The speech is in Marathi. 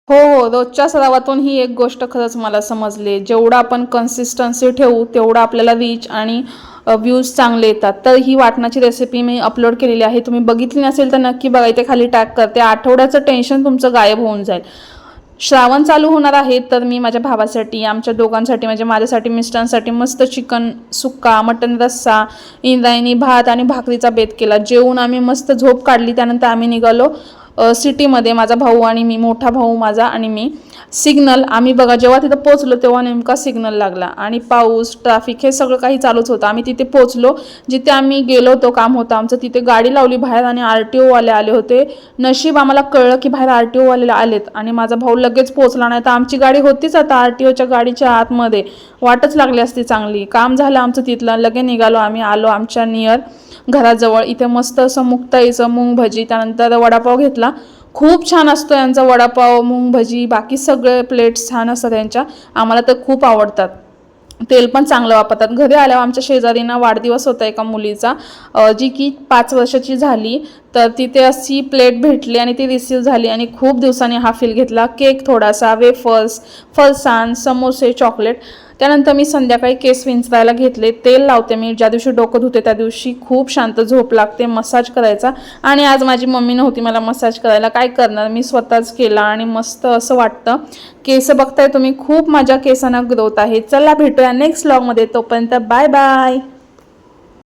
हो, हो. रोजच्या सरावातून ही एक गोष्ट खरंच मला समजली. जेवढं आपण कन्सिस्टन्सी ठेवू, तेवढं आपल्याला रीच आणि व्ह्यूज चांगले येतात. तर ही वाटणाची रेसिपी मी अपलोड केलेली आहे. तुम्ही बघितली नसेल तर नक्की बघा. इथे खाली टॅग करते. आठवड्याचं टेन्शन तुमचं गायब होऊन जाईल. श्रावण चालू होणार आहे, तर मी माझ्या भावासाठी, आमच्या दोघांसाठी म्हणजे माझ्यासाठी, मिस्टरांसाठी मस्त चिकन सुक्का, मटण रस्सा, इंद्रायणी भात आणि भाकरीचा बेत केला. जेवून आम्ही मस्त झोप काढली. त्यानंतर आम्ही निघालो सिटीमध्ये, माझा भाऊ आणि मी, मोठा भाऊ माझा आणि मी. सिग्नल आम्ही बघा जेव्हा तिथं पोहोचलो तेव्हा नेमका सिग्नल लागला आणि पाऊस, ट्रॅफिक हे सगळं काही चालूच होतं. आम्ही तिथे पोहोचलो, जिथे आम्ही गेलो होतो, काम होतं आमचं, तिथे गाडी लावली बाहेर आणि RTO वाले आले होते. नशीब आम्हाला कळलं की बाहेर RTO वाले आलेत आणि माझा भाऊ लगेच पोहोचला, नाही तर आमची गाडी होतीच आता RTOच्या गाडीच्या आतमध्ये. वाटच लागली असती चांगली. काम झालं आमचं तिथलं, लगे निघालो आम्ही. आलो आमच्या नियर घराजवळ. इथे मस्त असं मुक्ताईचं मूग भजी, त्यानंतर वडापाव घेतला. खूप छान असतो यांचा वडापाव, मूग भजी, बाकी सगळे प्लेट्स छान असतात यांच्या. आम्हाला तर खूप आवडतात. तेल पण चांगलं वापरतात. घरी आल्यावर आमच्या शेजारीना वाढदिवस होता एका मुलीचा, जी की 5 वर्षाची झाली. तर तिथे अशी प्लेट भेटली आणि ती रिसीव झाली आणि खूप दिवसांनी हा फील घेतला. केक थोडासा, वेफर्स, फरसाण, समोसे, चॉकलेट. त्यानंतर मी संध्याकाळी केस विंचरायला घेतले. तेल लावते मी, ज्या दिवशी डोकं धुते त्या दिवशी खूप शांत झोप लागते. मसाज करायचा आणि आज माझी मम्मी नव्हती मला मसाज करायला, काय करणार, मी स्वतःच केला आणि मस्त असं वाटतं. केस बघताय तुम्ही, खूप माझ्या केसांना ग्रोथ आहे. चला भेटूया नेक्स्ट व्लॉगमध्ये. तोपर्यंत बाय बाय.